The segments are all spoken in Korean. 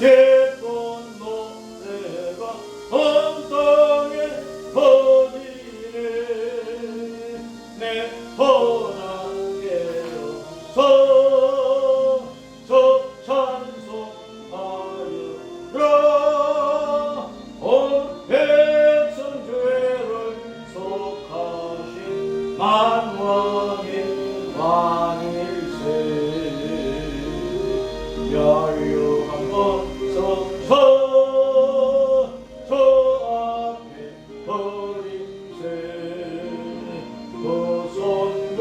예쁜 노래가 온 땅에 퍼지네. 내 허락에서 저 찬송하여라. 온 백성 죄를 속하신 만왕의 왕일세. 연료한 것서 저 앞에 버림세. 그 손과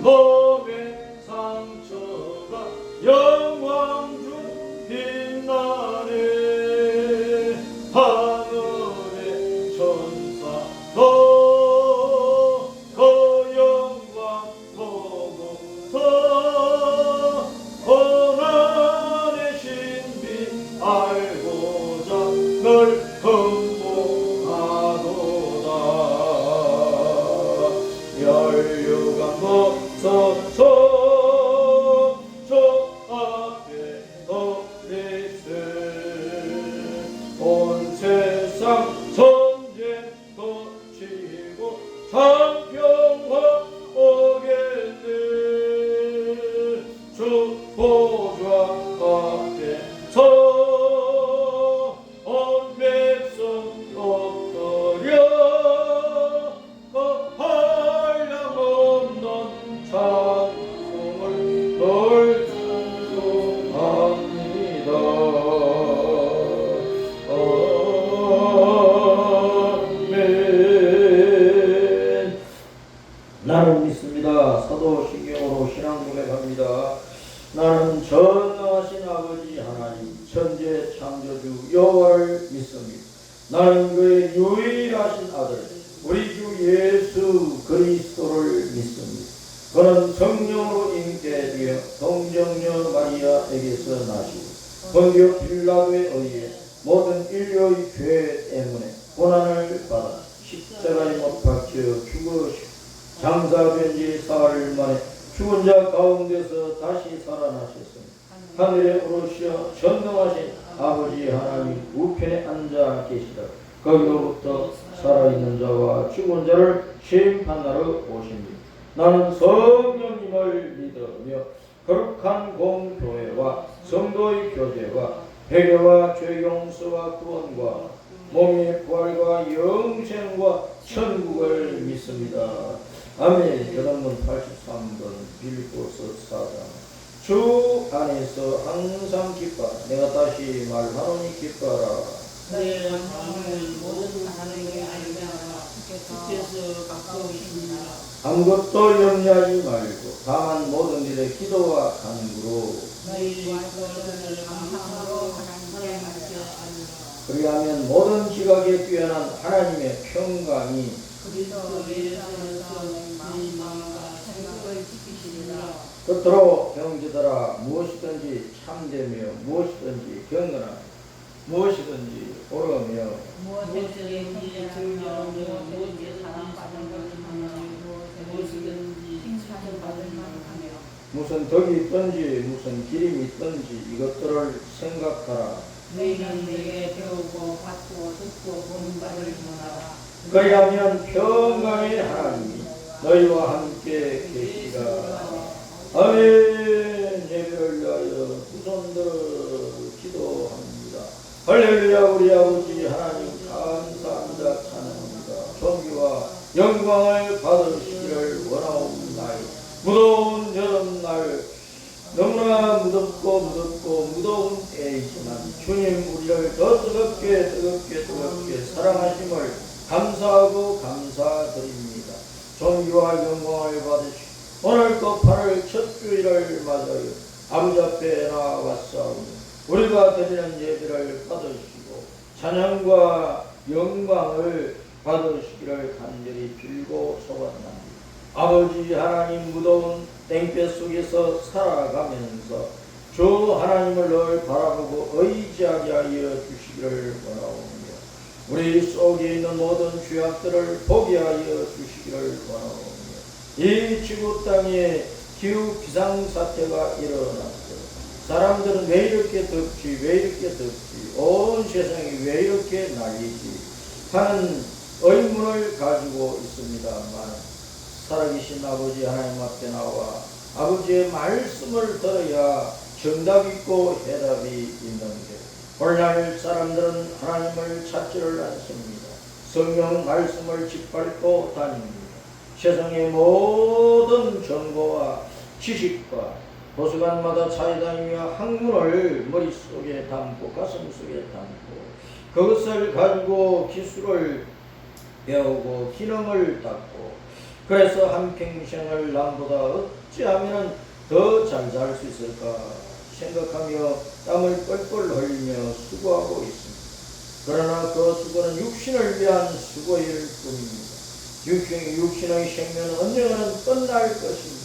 몸의 상처가 영광 중 빛나네. 하늘의 천사도 그 영광 보고서 고난의 신비 알고자 널 흠모하도다. 연료가 멈서서 저 앞에 버리세. 온 세상 전쟁 거치고 상평화 오겠네. 주 보좌 앞에서 온 백성 엎드려 한량없는 찬송을 널 찬송합니다. 아멘. 나는 믿습니다. 사도신경으로 신앙 고백합니다. 나는 전능하신 아버지 하나님 천재 창조주 여호와를 믿습니다. 나는 그의 유일하신 아들 우리 주 예수 그리스도를 믿습니다. 그는 성령으로 잉태되어 동정녀 마리아에게서 나시고 본디오 빌라도에 의해 모든 인류의 죄 때문에 고난을 받아 십자가에 못 박혀 죽으시고 장사된 지 사흘 만에 죽은 자 가운데서 다시 살아나셨습니다. 하늘에 오르시어 전능하신 아버지 하나님 우편에 앉아 계시다. 거기로부터 살아있는 자와 죽은 자를 심판하러 오십니다. 나는 성령님을 믿으며 거룩한 공교회와 성도의 교제와 회개와 죄 용서와 구원과 몸의 부활과 영생과 천국을 믿습니다. 아멘. 여러분 83번 빌립보서 4장. 주 안에서 항상 기뻐. 내가 다시 말하노니 기뻐라. 내 마음은 모든 하나님의 알잖아. 주께서 가까우십니다. 아무것도 염려하지 말고 다만 모든 일에 기도와 간구로 너희 것을 감사하고 하나님께 맡겨하리라. 그리하면 모든 지각에 뛰어난 하나님의 평강이 그리스도 예수께서 너희 마음과 생각을 지키시리라. 끝으로 형제들아 무엇이든지 참되며 무엇이든지 경건하며 무엇이든지 옳으며 무엇이든지 즐거우며 무엇이든지 사랑받는 것을 하며 무엇이든지 칭찬받을 만하며 무슨 덕이 있든지 무슨 기림이 있든지 이것들을 생각하라. 너희는 내게 배우고 받고 듣고 보는 바를 전하라. 그리하면 평강의 하나님이 너희와 함께 계시리라. 아멘. 예배를 위하여 두 손들어 기도합니다. 할렐루야. 우리 아버지 하나님 감사합니다. 찬양합니다. 존귀와 영광을 받으시기를 원하옵나이다. 무더운 여름날 너무나 무덥고 무더운 때이지만 주님 우리를 더 뜨겁게 사랑하심을 감사하고 감사드립니다. 존귀와 영광을 받으시고 오늘 또 8월 첫 주일을 맞아요. 아버지 앞에 나와왔사오니 우리가 드리는 예배를 받으시고 찬양과 영광을 받으시기를 간절히 빌고 소원합니다. 아버지 하나님 무더운 땡볕 속에서 살아가면서 주 하나님을 늘 바라보고 의지하게 하여 주시기를 원하옵니다. 우리 속에 있는 모든 죄악들을 포기하여 주시기를 원하옵니다. 이 지구 땅에 기후 비상사태가 일어났고 사람 사람들은 왜 이렇게 덥지, 왜 이렇게 덥지, 온 세상이 왜 이렇게 난리지 하는 의문을 가지고 있습니다만, 살아계신 아버지 하나님 앞에 나와 아버지의 말씀을 들어야 정답 있고 해답이 있는데, 오늘날 사람들은 하나님을 찾지를 않습니다. 성경 말씀을 짓밟고 다닙니다. 세상의 모든 정보와 지식과 도서관마다 찾아다니며 학문을 머릿속에 담고 가슴속에 담고 그것을 가지고 기술을 배우고 기능을 닦고, 그래서 한평생을 남보다 어찌하면 더 잘 살 수 있을까 생각하며 땀을 뻘뻘 흘리며 수고하고 있습니다. 그러나 그 수고는 육신을 위한 수고일 뿐입니다. 육신의 생명은 언젠가는 끝날 것입니다.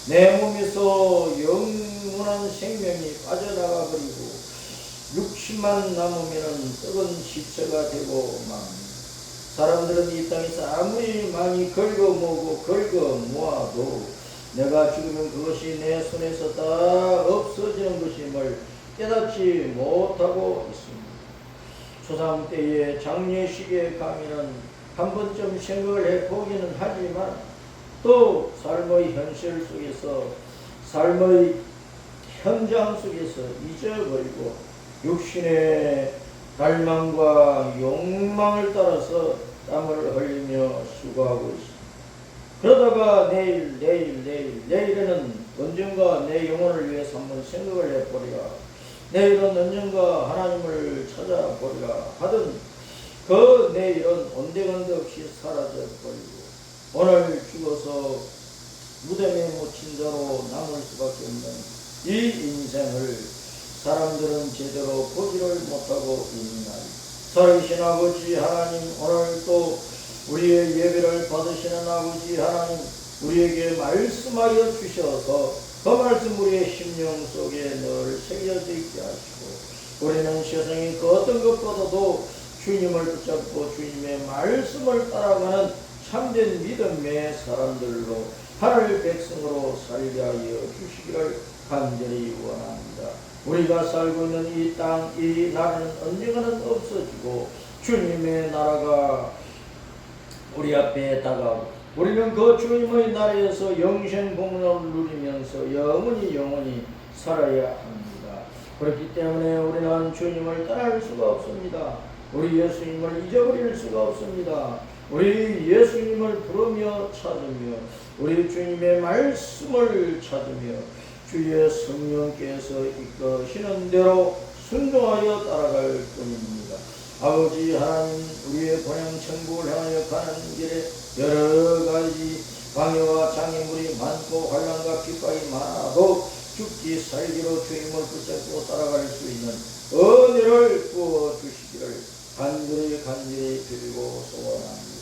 내 몸에서 영원한 생명이 빠져나가 버리고 육신만 남으면 썩은 시체가 되고 맙니다. 사람들은 이 땅에서 아무리 많이 긁어모으고 긁어모아도 내가 죽으면 그것이 내 손에서 다 없어지는 것임을 깨닫지 못하고 있습니다. 초상 때의 장례식에 가면은 한 번쯤 생각을 해보기는 하지만, 또 삶의 현실 속에서, 삶의 현장 속에서 잊어버리고 육신의 갈망과 욕망을 따라서 땀을 흘리며 수고하고 있습니다. 그러다가 내일에는 언젠가 내 영혼을 위해서 한번 생각을 해보리라, 내일은 언젠가 하나님을 찾아보리라 하던 그 내일은 온데간데 없이 사라져버리고 오늘 죽어서 무덤에 묻힌 자로 남을 수밖에 없는 이 인생을 사람들은 제대로 보지를 못하고 있는 날, 살아계신 아버지 하나님, 오늘 또 우리의 예배를 받으시는 아버지 하나님, 우리에게 말씀하여 주셔서 그 말씀 우리의 심령 속에 늘 새겨져 있게 하시고, 우리는 세상의 그 어떤 것보다도 주님을 붙잡고 주님의 말씀을 따라가는 참된 믿음의 사람들로, 하늘 백성으로 살게 하여 주시기를 간절히 원합니다. 우리가 살고 있는 이 땅, 이 나라는 언젠가는 없어지고 주님의 나라가 우리 앞에 다가오고, 우리는 그 주님의 나라에서 영생 공로를 누리면서 영원히 살아야 합니다. 그렇기 때문에 우리는 주님을 떠날 수가 없습니다. 우리 예수님을 잊어버릴 수가 없습니다. 우리 예수님을 부르며 찾으며 우리 주님의 말씀을 찾으며 주의 성령께서 이끄시는 대로 순종하여 따라갈 뿐입니다. 아버지 하나님, 우리의 본향 천국을 향하여 가는 길에 여러 가지 방해와 장애물이 많고 환난과 핍박이 많아도 죽기 살기로 주님을 붙잡고 따라갈 수 있는 은혜를 부어주시기를 간절히 빌고 소원합니다.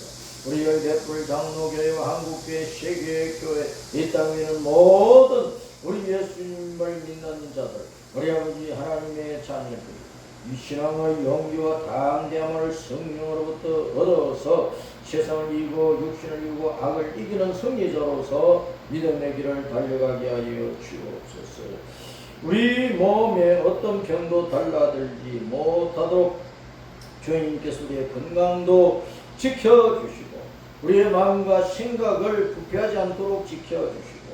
우리의 대풀 장로교회와 한국교회, 세계교회, 이 땅에 있는 모든 우리 예수님을 믿는 자들, 우리 아버지 하나님의 자녀들, 이 신앙의 용기와 담대함을 성령으로부터 얻어서 세상을 이기고 육신을 이기고 악을 이기는 승리자로서 믿음의 길을 달려가게 하여 주옵소서. 우리 몸에 어떤 병도 달라들지 못하도록 주님께서 우리의 건강도 지켜주시고, 우리의 마음과 생각을 부패하지 않도록 지켜주시고,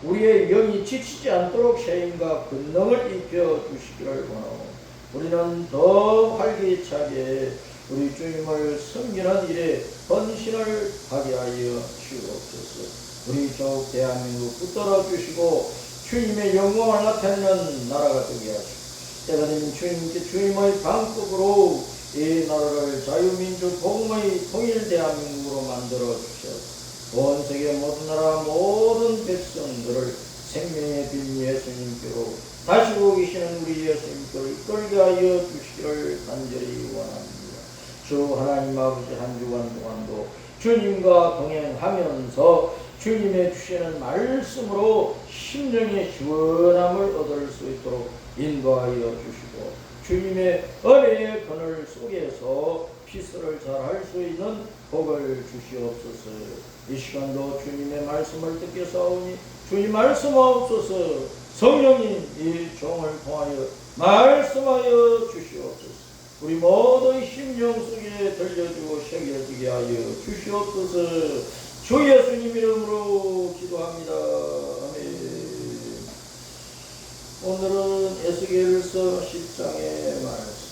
우리의 영이 지치지 않도록 세임과 권능을 입혀주시기를 원하고, 우리는 더 활기차게 우리 주님을 섬기는 일에 헌신을 하게 하여 주옵소서. 우리 족 대한민국 붙들어 주시고 주님의 영광을 나타내는 나라가 되게 하시고, 때가 되면 주님의 방법으로 이 나라를 자유민주 복음의 통일 대한민국으로 만들어 주셔서 온 세계 모든 나라 모든 백성들을 생명의 빛 예수님께로, 다시 오고 계시는 우리 예수님께로 이끌게 하여 주시기를 간절히 원합니다. 주 하나님 아버지, 한 주간 동안도 주님과 동행하면서 주님의 주시는 말씀으로 심령의 시원함을 얻을 수 있도록 인도하여 주시고, 주님의 은혜의 그늘 속에서 피스를 잘 할 수 있는 복을 주시옵소서. 이 시간도 주님의 말씀을 듣게 사오니 주님 말씀 없어서 성령님 이 종을 통하여 말씀하여 주시옵소서. 우리 모두의 심령 속에 들려주고 새겨지게 하여 주시옵소서. 주 예수님 이름으로 기도합니다. 아멘. 오늘은 에스겔서 10장의 말씀.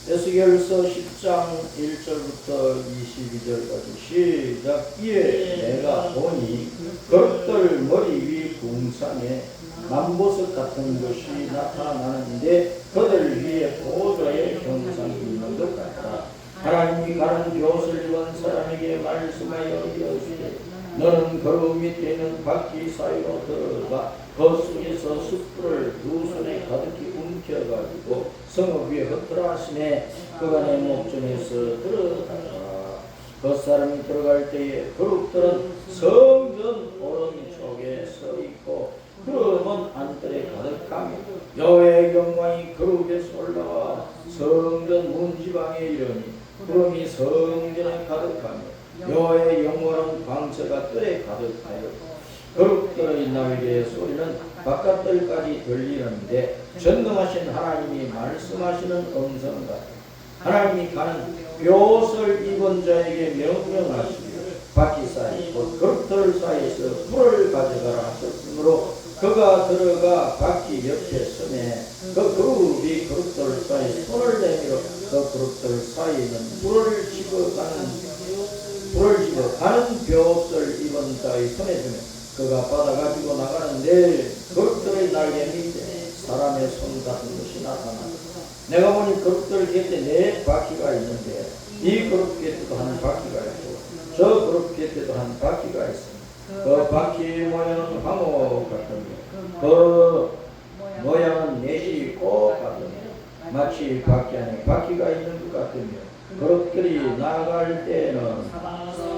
에스겔서 10장 1절부터 22절까지 시작. 이에 내가 보니 그릇들 머리 위 궁상에 만보석 같은 것이 나타나는데 그들 위에 보좌의 형상이 있는 것 같다. 하나님이 가는 벼슬 입은 사람에게 말씀하여 이르시되 너는 그루 밑에 있는 바퀴 사이로 들어가 그 속에서 숯불을 두 손에 가득히 움켜가지고 성읍 위에 흩어라 하시매 그가 내 목전에서 들어가라. 그 사람이 들어갈 때에 그룹들은 성전 오른쪽에 서 있고 그룹은 안뜰에 가득하며 여호와의 영광이 그룹에서 올라와 성전 문지방에 이르니 구름이 성전에 가득하며 여호와의 영광은 광채가 뜰에 가득하여 그룹들의 나에게 소리는 바깥들까지 들리는데 전능하신 하나님이 말씀하시는 음성 같다. 하나님이 가는 벼슬 입은 자에게 명령하시기를 바퀴 사이 곧 그룹들 사이에서 불을 가져가라 하셨으므로 그가 들어가 바퀴 옆에 서매 그 그룹이 그룹들 사이에 손을 내밀어 그 그룹들 사이에는 불을 집어 가는 벼슬 입은 자의 손에 주며 그가 받아가지고 나가는데 그룹들의 날개 밑에 사람의 손 같은 것이 나타난다. 내가 보니 그룹들 곁에 네 바퀴가 있는데 이 그룹 곁에도 한 바퀴가 있고 저 그룹 곁에도 한 바퀴가 있습니다. 그 바퀴 모양은 황호 같으며 그 모양은 넷이 꼭 같으며 마치 바퀴 안에 바퀴가 있는 것 같으며 그룹들이 나아갈 때에는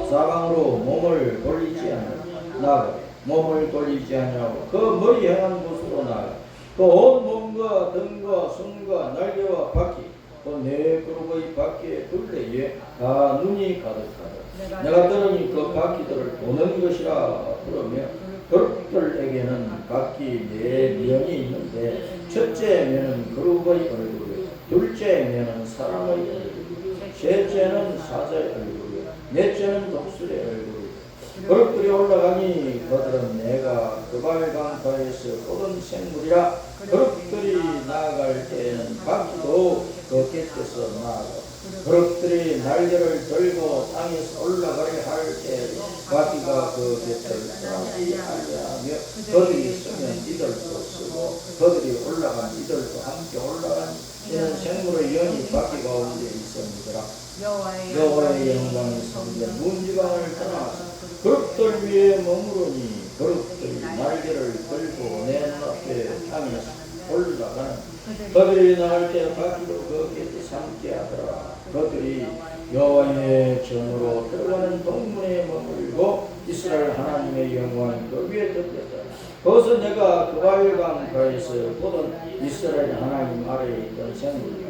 사방으로 몸을 돌리지 않아 몸을 돌리지 않냐고 그 머리 향한 곳으로 나가 그 온 몸과 등과 손과 날개와 바퀴 그 네 그룹의 바퀴의 둘레에 다 눈이 가득하다. 내가 들으니 그 바퀴들을 보는 것이라 그러며 그룹들에게는 바퀴 네 면이 있는데 첫째 면은 그룹의 얼굴이요 둘째 면은 사람의 얼굴이요 셋째는 사자의 얼굴이요 넷째는 독수리의 얼굴이요 그룹들이 올라가니 그들은 내가 그발 강가에서 보던 생물이라 그룹들이 나아갈 때에는 바퀴도 그 곁에서 나아가 그룹들이 날개를 들고 땅에서 올라가려 할 때 바퀴가 그 곁을 떠나지 아니하며 그들이 서면 이들도 서고 그들이 올라간 이들도 함께 올라간 이는 생물의 영이 바퀴 가운데 있습니다. 여호와의 영광이 성전 문지방을 떠나서 그룹들 위에 머무르니 그룹들이 날개를 들고 내 눈앞에 향해서 올라가는 그들이 나갈 때 바퀴도 그 곁에 함께 하더라. 그들이 여호와의 전으로 들어가는 동문에 머물고 이스라엘 하나님의 영광이 그 위에 덮였다. 거기서 내가 그발 강가에서 보던 이스라엘 하나님 아래에 있던 생물이다.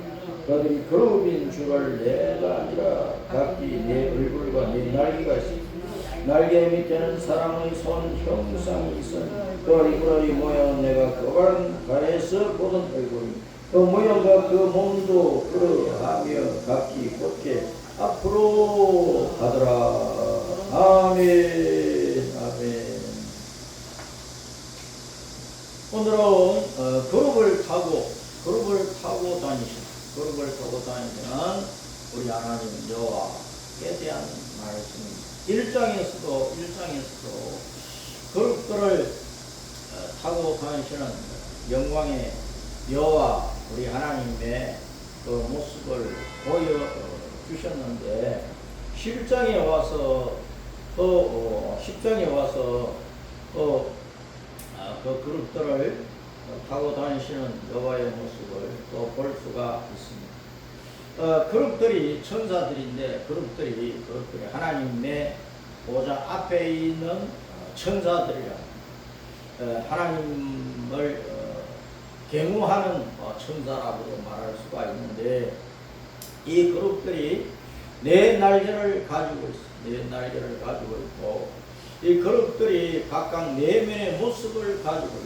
그들이 그룹인 줄을 내가 아니라 각기 내 얼굴과 내 날개가 있습니다. 날개 밑에는 사람의 손 형상이 있으니 그 얼굴의 모양은 내가 그발가에서 보던 얼굴이 그 모양과 그 몸도 그러하며 각기 곧게 앞으로 가더라. 아멘. 아멘. 오늘은 그룹을 타고 다니시는 우리 하나님 여호와에 대한 말씀입니다. 1장에서도 그룹들을 타고 다니시는 영광의 여호와 우리 하나님의 그 모습을 보여주셨는데 10장에 와서 그 그룹들을 타고 다니시는 여호와의 모습을 또 볼 수가 있습니다. 그룹들이 천사들인데 그룹들이 하나님의 보좌 앞에 있는 천사들이라 하나님을 경호하는 천사라고도 말할 수가 있는데 이 그룹들이 네 날개를 가지고 있어. 네 날개를 가지고 있고 이 그릇들이 각각 내면의 모습을 가지고 있어.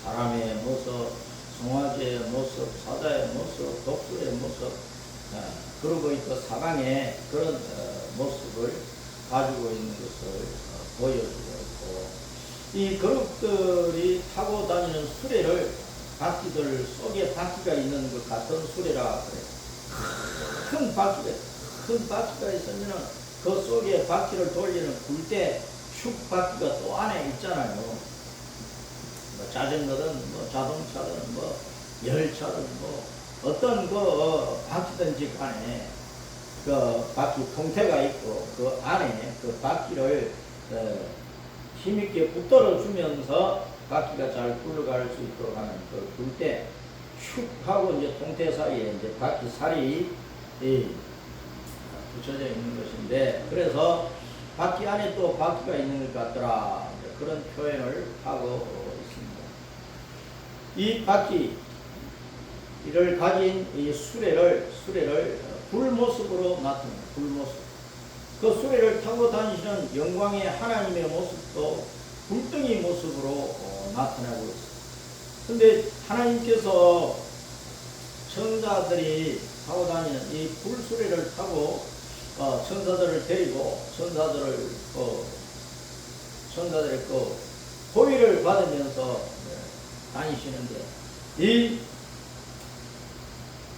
사람의 모습, 송아지의 모습, 사자의 모습, 독수리의 모습, 그리고 또 사방의 그런 모습을 가지고 있는 것을 보여주고 있고 이 그릇들이 타고 다니는 수레를 바퀴들 속에 바퀴가 있는 것 같은 수레라 그래. 큰 바퀴가 있으면은 그 속에 바퀴를 돌리는 굴대 축 바퀴가 또 안에 있잖아요. 뭐 자전거든, 뭐 자동차든, 뭐 열차든, 뭐 어떤 그 바퀴든지 간에 그 바퀴 통태가 있고 그 안에 그 바퀴를 힘있게 붙들어 주면서 바퀴가 잘 굴러갈 수 있도록 하는 그 굴대 축하고 이제 통태 사이에 이제 바퀴 살이 붙여져 있는 것인데 그래서 바퀴 안에 또 바퀴가 있는 것 같더라 그런 표현을 하고 있습니다. 이 바퀴를 가진 이 수레를 불모습으로 나타냅니다. 불모습. 그 수레를 타고 다니시는 영광의 하나님의 모습도 불덩이 모습으로 나타나고 있습니다. 근데 하나님께서 천사들이 타고 다니는 이 불수레를 타고 천사들을 데리고 천사들의 그 호위를 받으면서 다니시는데 이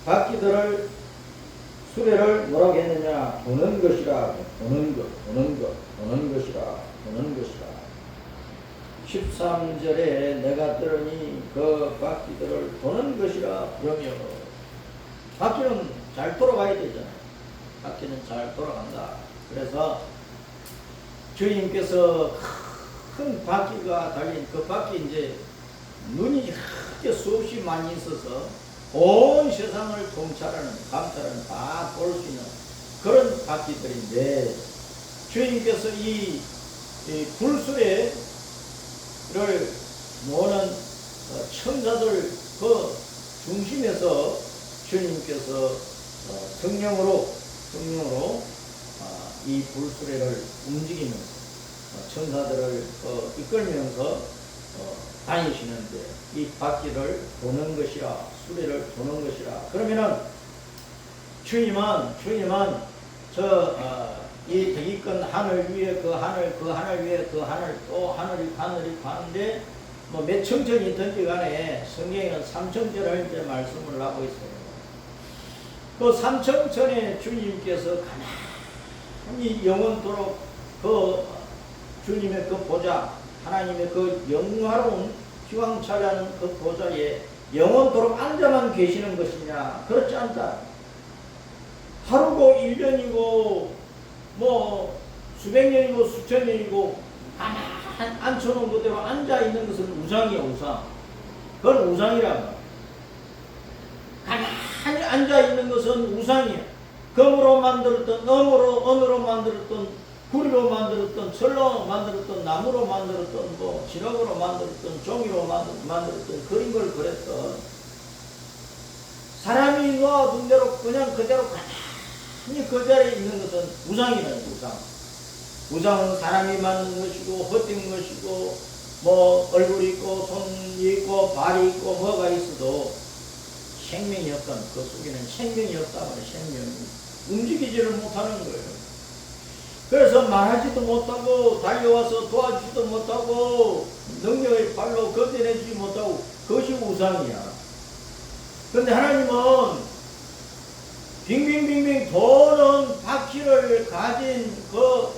바퀴들을 수레를 뭐라고 했느냐 도는 것이라 도는 것이라 13절에 내가 들으니 그 바퀴들을 도는 것이라 그러며 바퀴는 잘 돌아가야 되잖아요. 바퀴는 잘 돌아간다. 그래서 주님께서 큰 바퀴가 달린 그 바퀴 이제 눈이 크게 수없이 많이 있어서 온 세상을 통찰하는 감찰하는 다 볼 수 있는 그런 바퀴들인데 주님께서 이 불수레를 모으는 천사들 그 중심에서 주님께서 성령으로 이 불수레를 움직이면서 천사들을 이끌면서 다니시는데 이 바퀴를 도는 것이라 수레를 도는 것이라 그러면은 주님은 이 대기권 하늘 위에 그 하늘 위에 그 하늘 또 하늘이 가는데 뭐 몇 청천이 든지 간에 성경에는 삼청천을 이제 말씀을 하고 있어요. 그 삼청천에 주님께서 가만히 영원토록 그 주님의 그 보좌 하나님의 그 영화로운 기왕찬란한 그 보좌에 영원토록 앉아만 계시는 것이냐? 그렇지 않다. 하루고 1년이고 뭐 수백 년이고 수천 년이고 가만 앉혀놓은 그대로 앉아있는 것은 우상이야. 우상. 그건 우상이란 말이야. 가만히 앉아있는 것은 우상이야. 금으로 만들었던 은으로 만들었던 구리로 만들었던 철로 만들었던 나무로 만들었던 뭐 진흙으로 만들었던 종이로 만들었던 그린 걸 그랬던 사람이 놓아둔 대로 그냥 그대로 가만히 그 자리에 있는 것은 우상이라는 우상. 우상은 사람이 만든 것이고 헛된 것이고 뭐 얼굴이 있고 손이 있고 발이 있고 뭐가 있어도 생명이 없던 그 속에는 생명이 없다면 생명이 움직이지를 못하는 거예요. 그래서 말하지도 못하고 달려와서 도와주지도 못하고 능력의 발로 건져내주지 못하고 그것이 우상이야. 그런데 하나님은 빙빙빙빙 도는 바퀴를 가진 그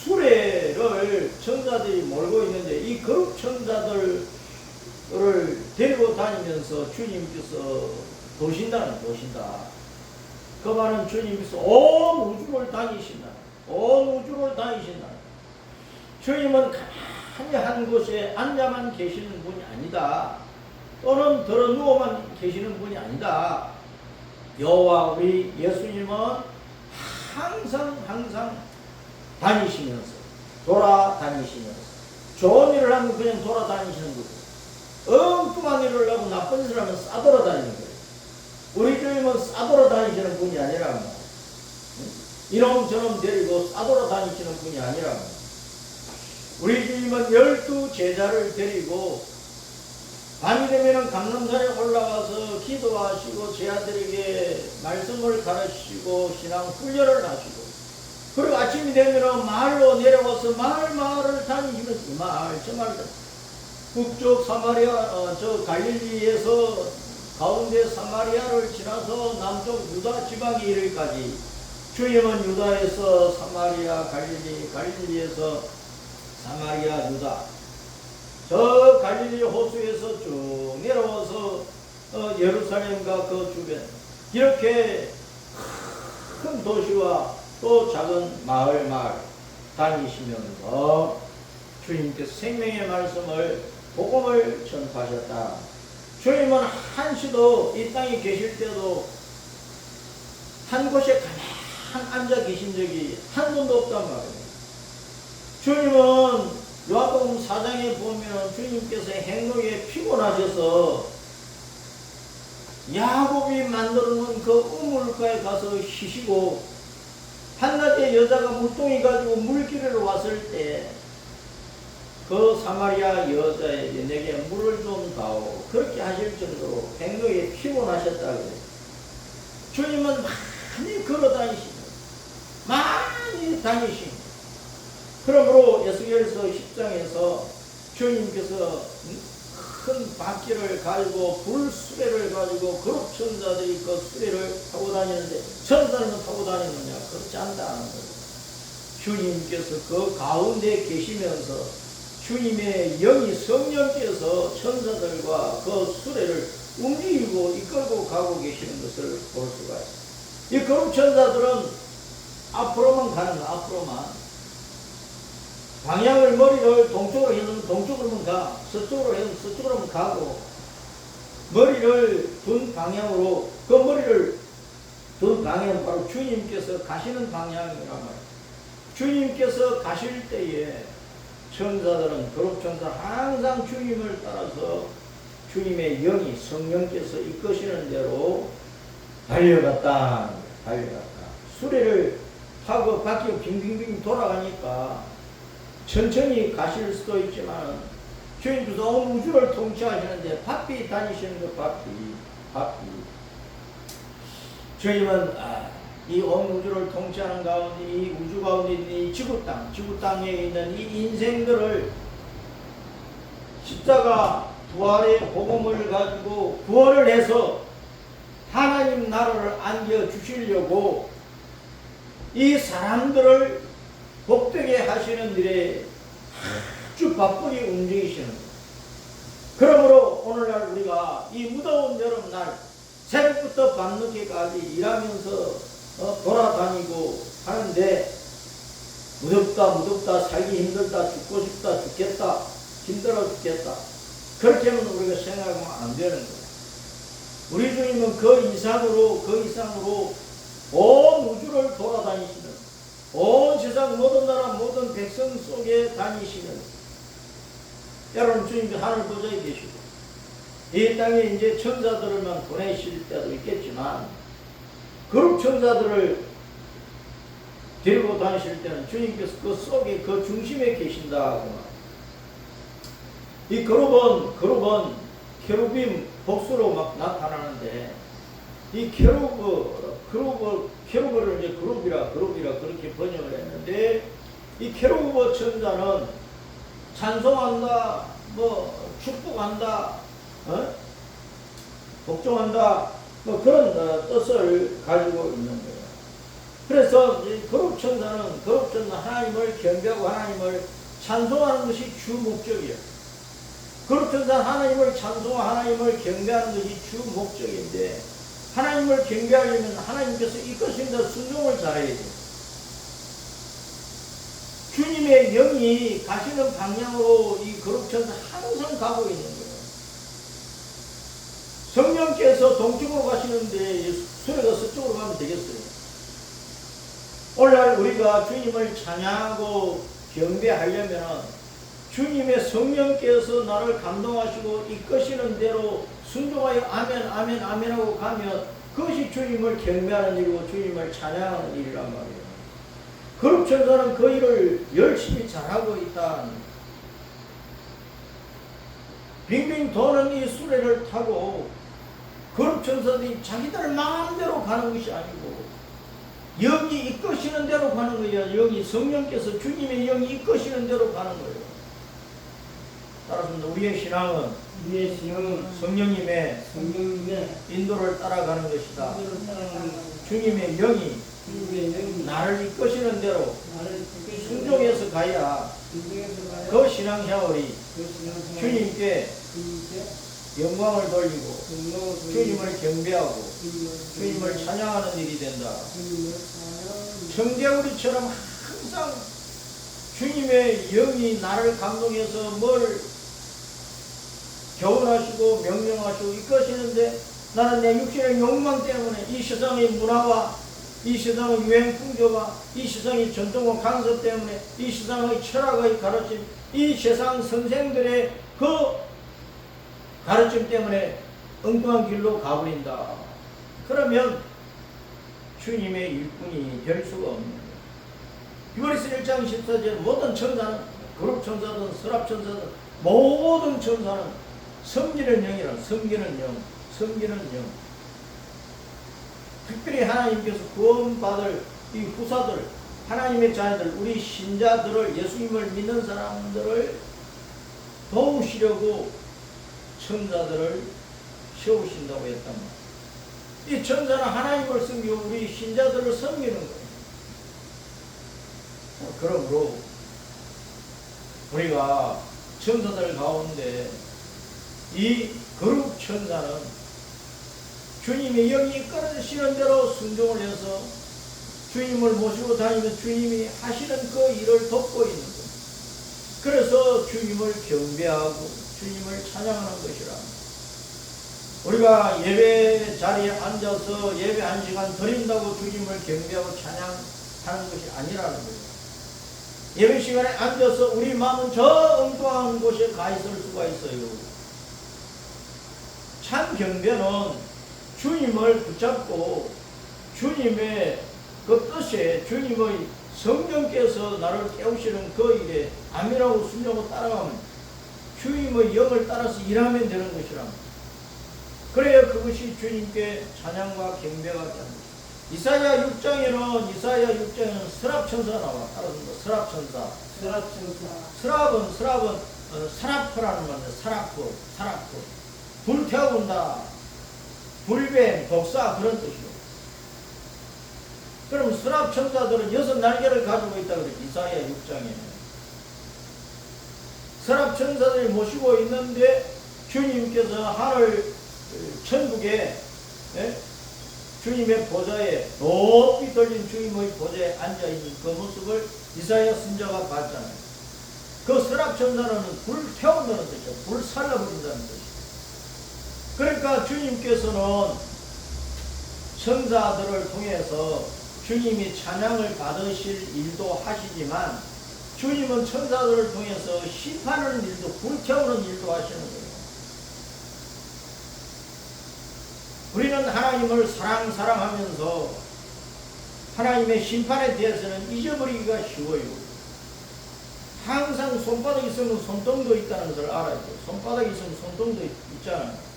수레를 천사들이 몰고 있는데 이 그룹 천사들을 데리고 다니면서 주님께서 도신다. 그 말은 주님께서 온 우주를 다니신다. 주님은 가만히 한 곳에 앉아만 계시는 분이 아니다. 또는 들어 누워만 계시는 분이 아니다. 여호와 우리 예수님은 항상 다니시면서 돌아다니시면서 좋은 일을 하면 그냥 돌아다니시는 거고 엉뚱한 일을 하고 나쁜 일을 하면 싸돌아다니는 거예요. 우리 주님은 싸돌아다니시는 분이 아니라 이놈 저놈 데리고 싸돌아 다니시는 분이 아니라 우리 주님은 12제자를 데리고 밤이 되면은 감람산에 올라가서 기도하시고 제자들에게 말씀을 가르치시고 신앙 훈련을 하시고, 그리고 아침이 되면은 마을로 내려와서 마을을 다니시면서 마을 저 마을 북쪽 사마리아 저 갈릴리에서 가운데 사마리아를 지나서 남쪽 유다 지방에 이르기까지 주님은 유다에서 사마리아 갈릴리에서 사마리아 유다 저 갈릴리 호수에서 쭉 내려와서 예루살렘과 그 주변 이렇게 큰 도시와 또 작은 마을 다니시면서 주님께서 생명의 말씀을 복음을 전파하셨다. 주님은 한시도 이 땅에 계실 때도 한 곳에 가만 앉아 계신 적이 한 번도 없단 말이에요. 주님은 요한복음 4장에 보면 주님께서 행로에 피곤하셔서 야곱이 만들어 놓은 그 우물가에 가서 쉬시고, 한낮에 여자가 물동이 가지고 물길을 왔을 때 그 사마리아 여자에게 내게 물을 좀 다오 그렇게 하실 정도로 행로에 피곤하셨다 그래요. 주님은 많이 걸어 다니시고 그러므로 에스겔서 10장에서 주님께서 큰 바퀴를 가지고 불수레를 가지고 그룹 천사들이 그 수레를 타고 다니는데 천사는 타고 다니느냐? 그렇지 않다 하는 거예요. 주님께서 그 가운데 계시면서 주님의 영이 성령께서 천사들과 그 수레를 움직이고 이끌고 가고 계시는 것을 볼 수가 있어요. 이 그룹 천사들은 앞으로만 가는 거야. 앞으로만. 방향을 머리를 동쪽으로 해서 동쪽으로만 가, 서쪽으로 해서 서쪽으로만 가고, 머리를 둔 방향으로, 그 머리를 둔 방향은 바로 주님께서 가시는 방향이란 말이에요. 주님께서 가실 때에 천사들은, 그룹 천사 항상 주님을 따라서 주님의 영이 성령께서 이끄시는 대로 달려갔다. 수레를 타고 바퀴가 빙빙빙 돌아가니까 천천히 가실 수도 있지만 주님께서 온 우주를 통치하시는데 바삐 다니시는 거 바삐. 주님은 이 온 우주를 통치하는 가운데 이 우주 가운데 있는 이 지구 땅에 있는 이 인생들을 십자가 부활의 복음을 가지고 구원을 해서 하나님 나라를 안겨주시려고 이 사람들을 복되게 하시는 일에 아주 바쁘게 움직이시는 거예요. 그러므로 오늘날 우리가 이 무더운 여름날 새벽부터 밤늦게까지 일하면서 돌아다니고 하는데 무덥다 살기 힘들다 죽고 싶다 죽겠다 힘들어 죽겠다 그렇게 하면 우리가 생각하면 안 되는 거예요. 우리 주님은 그 이상으로 온 우주를 돌아다니시는, 온 세상 모든 나라 모든 백성 속에 다니시는, 여러분 주님이 하늘 보좌에 계시고 이 땅에 이제 천사들만 보내실 때도 있겠지만 그룹 천사들을 데리고 다니실 때는 주님께서 그 속에 그 중심에 계신다. 이 그룹은 케루빔 복수로 막 나타나는데 이 케루브를 이제 그룹이라 그렇게 번역을 했는데 이 케루브 천사는 찬송한다, 축복한다, 복종한다, 그런 뜻을 가지고 있는 거예요. 그래서 그룹 천사는 하나님을 경배하고 하나님을 찬송하는 것이 주 목적이에요. 그룹 천사는 하나님을 찬송하고 하나님을 경배하는 것이 주 목적인데 하나님을 경배하려면 하나님께서 이끄신다 순종을 잘해야 돼요. 주님의 영이 가시는 방향으로 이 그룹 천사 항상 가고 있는 거예요. 성령께서 동쪽으로 가시는데 수레가 서쪽으로 가면 되겠어요. 오늘날 우리가 주님을 찬양하고 경배하려면 주님의 성령께서 나를 감동하시고 이끄시는 대로 순종하여 아멘 하고 가면 그것이 주님을 경배하는 일이고 주님을 찬양하는 일이란 말이에요. 거룩 천사는 그 일을 열심히 잘하고 있다. 빙빙 도는 이 수레를 타고 거룩 천사들이 자기들 마음대로 가는 것이 아니고 영이 이끄시는 대로 가는 거예요. 영이 성령께서 주님의 영이 이끄시는 대로 가는 거예요. 따라서 우리의 신앙은 성령님의 인도를 따라가는 것이다. 주님의 영이 나를 이끄시는 대로 순종해서 가야 그 신앙 생활이 주님께 영광을 돌리고 주님을 경배하고 주님을 찬양하는 일이 된다. 청개구리처럼 항상 주님의 영이 나를 감동해서 뭘 교훈하시고 명령하시고 이끄시는데 나는 내 육신의 욕망 때문에 이 세상의 문화와 이 세상의 유행 풍조와 이 세상의 전통과 간섭 때문에 이 세상의 철학의 가르침, 이 세상 선생들의 그 가르침 때문에 엉뚱한 길로 가버린다. 그러면 주님의 일꾼이 될 수가 없는 거예요. 히브리서 1장 14절 모든 천사는 거룩 천사든 서랍 천사든 모든 천사는 섬기는 영이라 섬기는 영 특별히 하나님께서 구원받을 이 후사들 하나님의 자녀들 우리 신자들을 예수님을 믿는 사람들을 도우시려고 천사들을 세우신다고 했단 말이에요. 이 천사는 하나님을 섬기고 우리 신자들을 섬기는 거예요. 그러므로 우리가 천사들 가운데 이 거룩 천사는 주님의 영이 이끌어주시는 대로 순종을 해서 주님을 모시고 다니면 주님이 하시는 그 일을 돕고 있는 거예요. 그래서 주님을 경배하고 주님을 찬양하는 것이라. 우리가 예배 자리에 앉아서 예배 한 시간 드린다고 주님을 경배하고 찬양하는 것이 아니라는 거예요. 예배 시간에 앉아서 우리 마음은 저 엉뚱한 곳에 가 있을 수가 있어요. 참 경배는 주님을 붙잡고 주님의 그 뜻에 주님의 성령께서 나를 깨우시는 그 일에 아멘하고 순종하고 따라가면 주님의 영을 따라서 일하면 되는 것이라. 그래야 그것이 주님께 찬양과 경배가 되는 것입니다. 이사야 6장에는 서랍천사가 나와. 따라서 서랍천사. 서랍은 사라프라는 말이에요. 사라프. 불태운다. 불뱀, 독사 그런 뜻이요. 그럼 서랍천사들은 6날개를 가지고 있다고 그랬죠. 이사야 6장에. 서랍천사들이 모시고 있는데 주님께서 하늘 천국에 주님의 보좌에 높이 들린 주님의 보좌에 앉아있는 그 모습을 이사야 선지자가 봤잖아요. 그 서랍천사는 불 태운다는 뜻이죠. 불 살라버린다는 뜻이죠. 그러니까 주님께서는 천사들을 통해서 주님이 찬양을 받으실 일도 하시지만 주님은 천사들을 통해서 심판하는 일도 불태우는 일도 하시는 거예요. 우리는 하나님을 사랑하면서 하나님의 심판에 대해서는 잊어버리기가 쉬워요. 항상 손바닥 있으면 손등도 있다는 것을 알아야 돼요. 손바닥 있으면 손등도 있잖아요.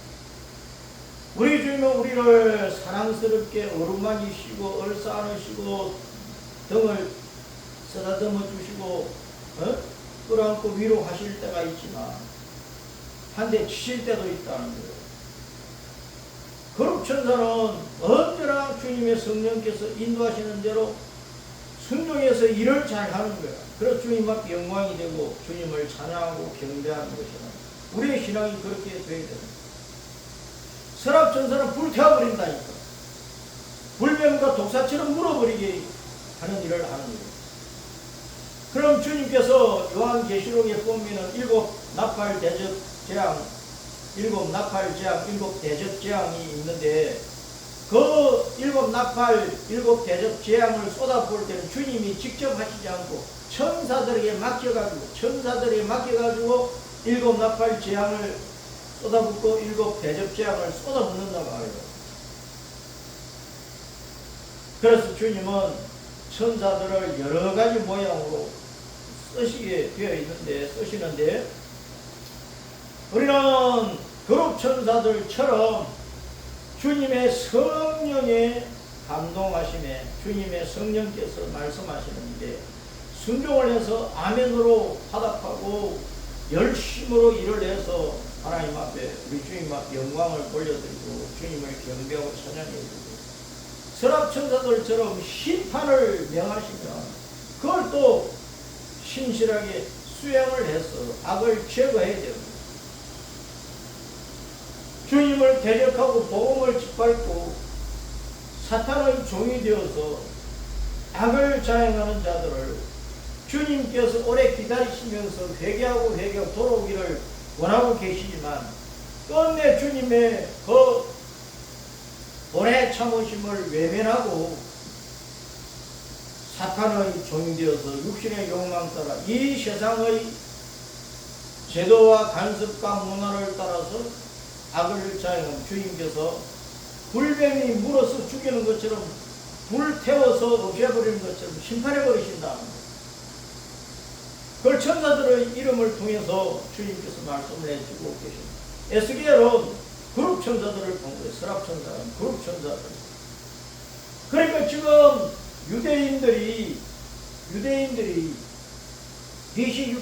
우리 주님은 우리를 사랑스럽게 어루만지시고 얼싸안으시고 등을 쓰다듬어 주시고 끌어안고 위로하실 때가 있지만 한 대 치실 때도 있다는 거예요. 거룩 천사는 언제나 주님의 성령께서 인도하시는 대로 순종해서 일을 잘 하는 거야. 그래서 주님 앞에 영광이 되고 주님을 찬양하고 경배하는 것이다. 우리의 신앙이 그렇게 되어야 됩니다. 서랍천사는 불태워버린다니까. 불뱀과 독사처럼 물어버리게 하는 일을 하는 거예요. 그럼 주님께서 요한계시록에 보면은 7 나팔 대접 재앙, 7 나팔 재앙, 7 대접 재앙이 있는데 그 7 나팔, 7 대접 재앙을 쏟아부을 때는 주님이 직접 하시지 않고 천사들에게 맡겨가지고 7 나팔 재앙을 쏟아붓고 7 대접 재앙을 쏟아붓는다고 하요. 그래서 주님은 천사들을 여러 가지 모양으로 쓰시는데 우리는 그룹 천사들처럼 주님의 성령에 감동하심에 주님의 성령께서 말씀하시는데 순종을 해서 아멘으로 화답하고 열심으로 일을 해서 하나님 앞에 우리 주님 앞에 영광을 돌려드리고 주님을 경배하고 찬양해드리고 서랍천사들처럼 심판을 명하시면 그걸 또 신실하게 수행을 해서 악을 제거해야 됩니다. 주님을 대적하고 복음을 짓밟고 사탄의 종이 되어서 악을 자행하는 자들을 주님께서 오래 기다리시면서 회개하고 돌아오기를 원하고 계시지만 끝내 주님의 그 오래 참으심을 외면하고 사탄의 종이 되어서 육신의 욕망 따라 이 세상의 제도와 간섭과 문화를 따라서 악을 자행한 주님께서 불뱀이 물어서 죽이는 것처럼 불태워서 없애버리는 것처럼 심판해버리신다. 그걸 천사들의 이름을 통해서 주님께서 말씀을 해주고 계십니다. 에스겔은 그룹 천사들을 본 거예요. 서랍 천사는 그룹 천사들. 그러니까 지금 유대인들이 BC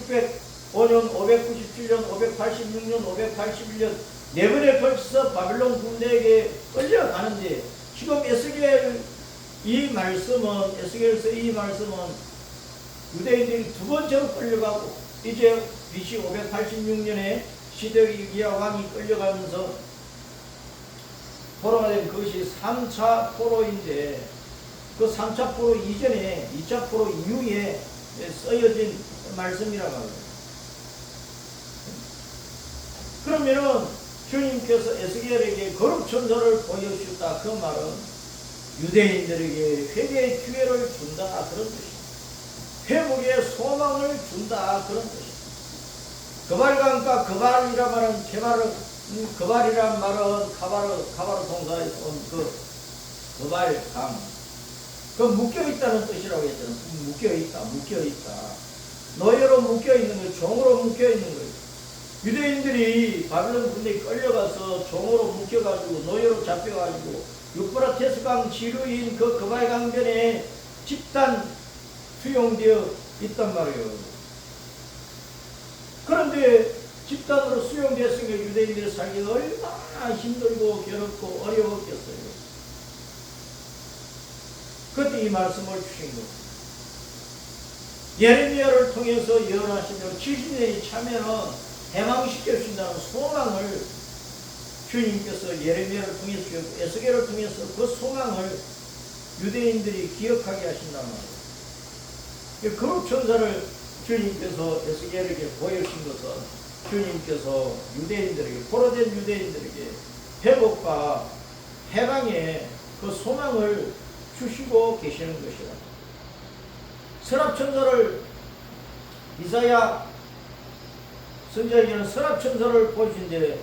605년, 597년, 586년, 581년 네 번에 걸쳐서 바빌론 군대에게 끌려가는데 지금 에스겔서 이 말씀은 유대인들이 두 번째로 끌려가고 이제 BC 586년에 시드기야 왕이 끌려가면서 포로가 된 그것이 3차 포로인데 그 3차 포로 이전에 2차 포로 이후에 쓰여진 말씀이라고 합니다. 그러면은 주님께서 에스겔에게 거룩 천사를 보여주셨다. 그 말은 유대인들에게 회개의 기회를 준다. 그런 뜻입니다. 회복의 소망을 준다. 그런 뜻입니다. 거발강가 거발이란 말은 거발이란 말은 가바르 동사에서 온 그 거발강 그 묶여있다는 뜻이라고 했잖아요. 묶여있다. 노예로 묶여있는 거예요. 종으로 묶여있는 거예요. 유대인들이 바빌론 군대에 끌려가서 종으로 묶여가지고 노예로 잡혀가지고 유프라테스강 지류인 그 거발강변에 집단 수용되어 있단 말이에요. 그런데 집단으로 수용되었으니까 유대인들이 살기가 얼마나 힘들고 괴롭고 어려웠겠어요. 그때 이 말씀을 주신 겁니다. 예레미야를 통해서 예언하시며 70년이 차면은 해방시켜 주신다는 소망을 주님께서 예레미야를 통해서 주셨고 에스겔을 통해서 그 소망을 유대인들이 기억하게 하신단 말이에요. 그룹 천사를 주님께서 에스겔에게 보여주신 것은 주님께서 유대인들에게 포로된 유대인들에게 회복과 해방의 그 소망을 주시고 계시는 것이다. 서랍천사를 이사야 선자에게는 서랍천사를 보여주신데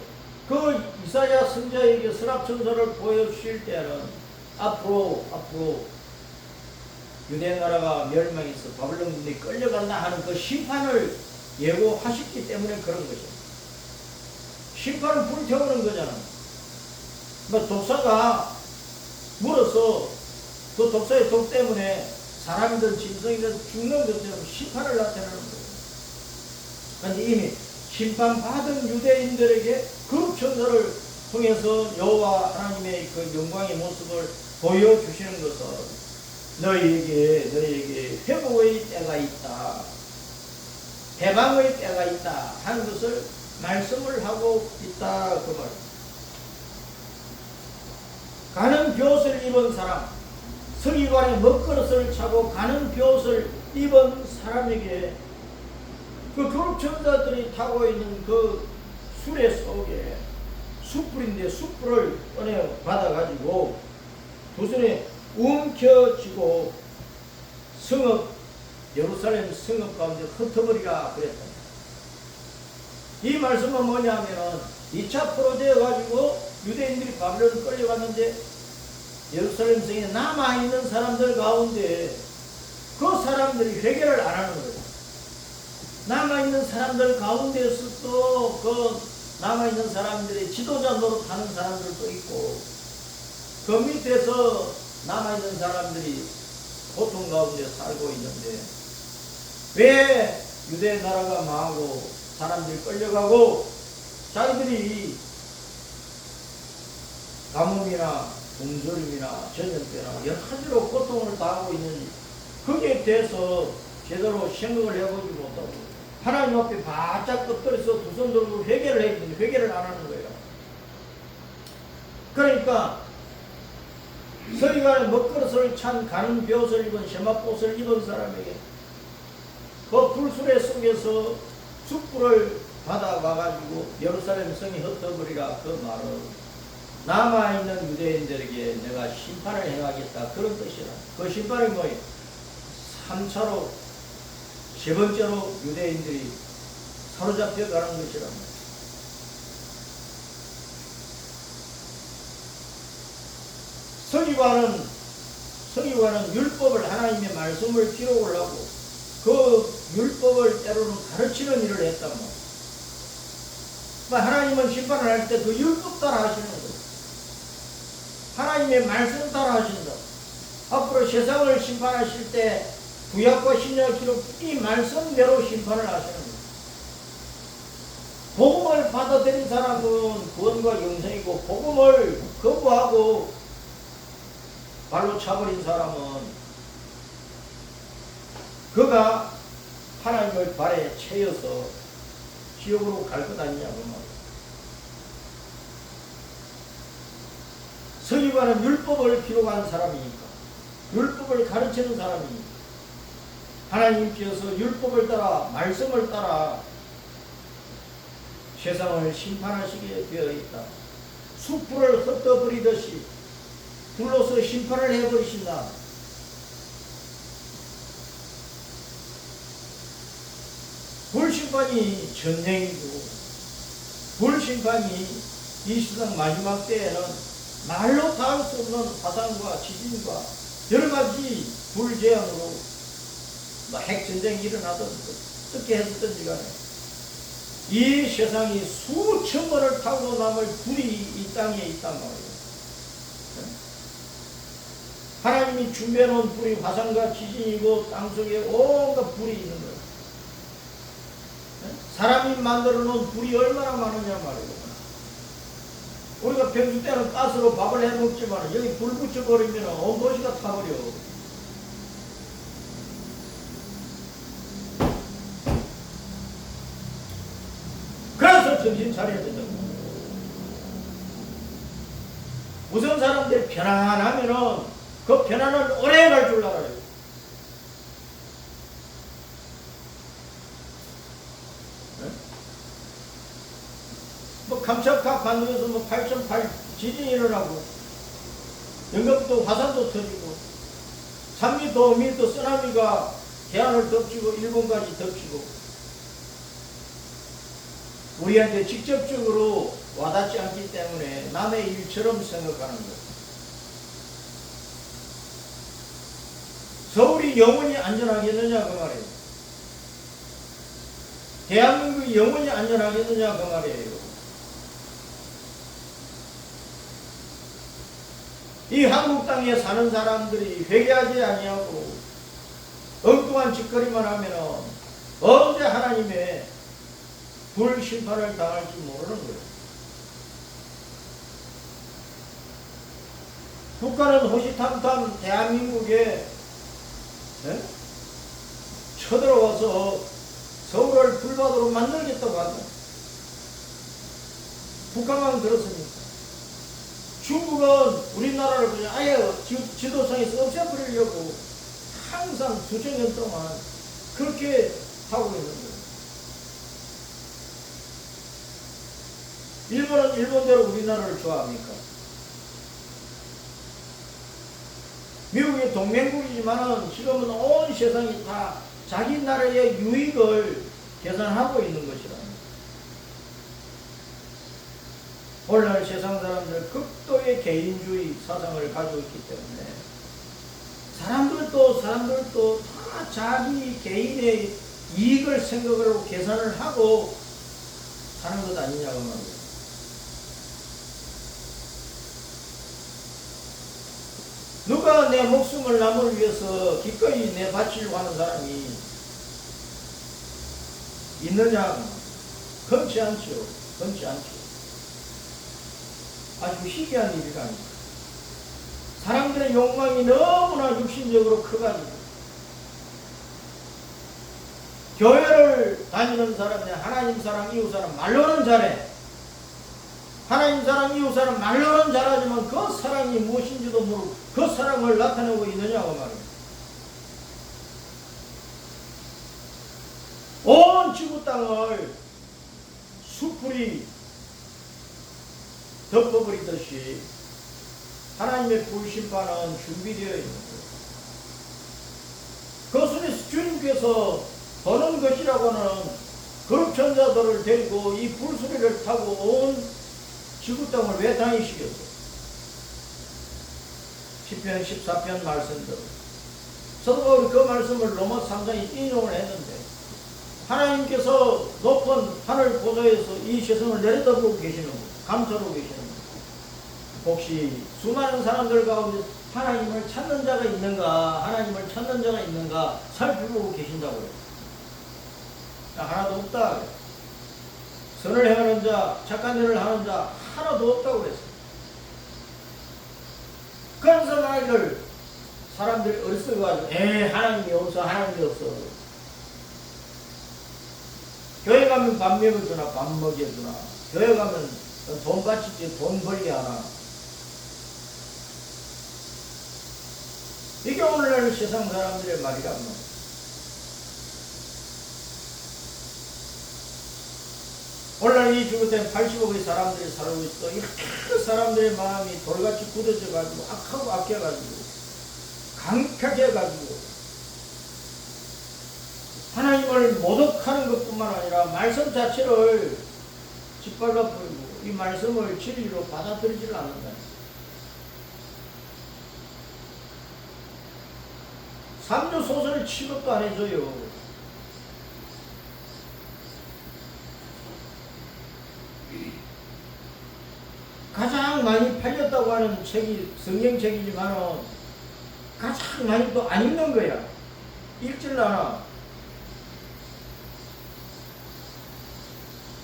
그 이사야 선자에게 서랍천사를 보여주실 때는 앞으로 유대 나라가 멸망해서 바빌론 군대에 끌려간다 하는 그 심판을 예고하셨기 때문에 그런 것입니다. 심판은 불태우는 거잖아. 독사가 물어서 그 독사의 독 때문에 사람이든 짐승이든 죽는 것처럼 심판을 나타내는 거예요. 그런데 이미 심판받은 유대인들에게 그 천사를 통해서 여호와 하나님의 그 영광의 모습을 보여주시는 것은 너희에게 회복의 때가 있다. 해방의 때가 있다 하는 것을 말씀을 하고 있다. 그 말. 가는 벼옷을 입은 사람, 서기관에 먹그릇을 차고 가는 벼옷을 입은 사람에게 그 그룹 천사들이 타고 있는 그 수레 속에 숯불인데 숯불을 꺼내 받아가지고 두 손에 움켜쥐고 예루살렘 성읍 가운데 흩어버리라 그랬다. 이 말씀은 뭐냐면은 2차 포로되어가지고 유대인들이 바빌론 끌려갔는데 예루살렘 성에 남아있는 사람들 가운데 그 사람들이 회개를 안 하는 거예요. 남아있는 사람들 가운데서도 그 남아있는 사람들이 지도자 노릇하는 사람들도 있고 그 밑에서 남아있는 사람들이 고통 가운데 살고 있는데 왜 유대 나라가 망하고 사람들이 끌려가고 자기들이 가뭄이나 굶주림이나 전염병이나 여러 가지로 고통을 당하고 있는지 거기에 대해서 제대로 생각을 해보지 못하고 하나님 앞에 바짝 엎드려서 두 손 들고 회개를 해야 되는데 회개를 안 하는 거예요. 그러니까 서기관의 먹그릇을 찬 가는 벼옷을 입은 세마포옷을 입은 사람에게 그 불수레 속에서 숯불을 받아와가지고 예루살렘 성이 흩어버리라 그 말은 남아있는 유대인들에게 내가 심판을 행하겠다 그런 뜻이라. 그 심판이 뭐예요? 3차로 세 번째로 유대인들이 사로잡혀 가는 것이란 말이에요. 서기관은 율법을 하나님의 말씀을 기록을 하고 그 율법을 때로는 가르치는 일을 했단 말이에요. 하나님은 심판을 할 때 그 율법 따라 하시는 거예요. 하나님의 말씀 따라 하신다. 앞으로 세상을 심판하실 때 구약과 신약 기록 이 말씀대로 심판을 하시는 거예요. 복음을 받아들인 사람은 구원과 영생이고 복음을 거부하고 발로 차버린 사람은 그가 하나님의 발에 채여서 지옥으로 갈 것 아니냐고 말이에요. 서기관은 율법을 기록한 사람이니까 율법을 가르치는 사람이니까 하나님께서 율법을 따라 말씀을 따라 세상을 심판하시게 되어 있다. 숯불을 흩어버리듯이 불로서 심판을 해버리신다. 불심판이 전쟁이고 불심판이 이 세상 마지막 때에는 말로 다 할 수 없는 화산과 지진과 여러 가지 불재앙으로 핵전쟁이 일어나든 어떻게 했든지 간에 이 세상이 수천 번을 타고 남을 불이 이 땅에 있단 말이에요. 하나님이 준비해놓은 불이 화산과 지진이고 땅속에 온갖 불이 있는 거예요. 사람이 만들어놓은 불이 얼마나 많으냐 말이에요. 우리가 평소 때는 가스로 밥을 해먹지만 여기 불 붙여버리면 온 도시가 타버려. 그래서 정신 차려야 된다고. 우선 사람들이 편안하면은 그 편안은 오래 갈 줄 알아요. 뭐 감척각 반도에서 뭐 8.8 지진이 일어나고 영국도 화산도 터지고 산미 도미 또 쓰나미가 대안을 덮치고 일본까지 덮치고 우리한테 직접적으로 와닿지 않기 때문에 남의 일처럼 생각하는 거예요. 서울이 영원히 안전하겠느냐 그 말이에요. 대한민국이 영원히 안전하겠느냐 그 말이에요. 이 한국 땅에 사는 사람들이 회개하지 아니하고 엉뚱한 짓거리만 하면 언제 하나님의 불심판을 당할지 모르는 거예요. 북한은 호시탐탐 대한민국에 쳐들어와서 서울을 불바다로 만들겠다고 한다. 북한만 그렇습니까? 중국은 우리나라를 그냥 아예 지도상에서 없애버리려고 항상 수천 년 동안 그렇게 하고 있는 거예요. 일본은 일본대로 우리나라를 좋아합니까? 미국이 동맹국이지만은 지금은 온 세상이 다 자기 나라의 유익을 계산하고 있는 것이라. 오늘날 세상 사람들 극도의 개인주의 사상을 가지고 있기 때문에 사람들도 다 자기 개인의 이익을 생각으로 계산을 하고 사는 것 아니냐고 말이에요. 누가 내 목숨을 남을 위해서 기꺼이 내 바치려고 하는 사람이 있느냐? 흔치 않죠. 흔치 않죠. 아주 희귀한 일이라니까. 사람들의 욕망이 너무나 육신적으로 커가지고 교회를 다니는 사람이 하나님 사랑, 이웃 사랑 말로는 잘해. 하나님 사랑, 이웃 사랑 말로는 잘하지만 그 사랑이 무엇인지도 모르고 그 사랑을 나타내고 있느냐고 말이에요. 온 지구 땅을 숯불이 덮어버리듯이 하나님의 불심판은 준비되어 있는 거예요. 그 속에서 주님께서 보는 것이라고 하는 거룩천자들을 데리고 이 불수리를 타고 온 지구 땅을 왜 다니시겠어요? 시편 14편 말씀대로 사도 바울이 그 말씀을 로마 3장에 인용을 했는데 하나님께서 높은 하늘 보좌에서 이 세상을 내려다보고 계시는 거예요. 감찰하고 계시는 거예요. 혹시 수많은 사람들 가운데 하나님을 찾는 자가 있는가, 하나님을 찾는 자가 있는가 살펴보고 계신다고요. 하나도 없다. 선을 행하는 자, 착한 일을 하는 자 하나도 없다고 그랬어요. 그래서 말을 사람들이 어리석어가지고 하나님이 없어, 하나님이 없어. 교회 가면 밥 먹여주나, 밥 먹여주나. 교회 가면 돈 바치지, 돈 벌게 하나. 이게 오늘날 세상 사람들의 말이란 말이에요. 오늘날 이 지구에 80억의 사람들이 살고 있어. 이 사람들의 마음이 돌같이 굳어져가지고 악하고 악해가지고 강팍해가지고 하나님을 모독하는 것뿐만 아니라 말씀 자체를 짓밟아버리고 이 말씀을 진리로 받아들이지를 않는다. 삼류 소설 취급도 안 해줘요. 가장 많이 팔렸다고 하는 책이 성경책이지만 가장 많이 또 안 읽는 거야. 읽지를 않아.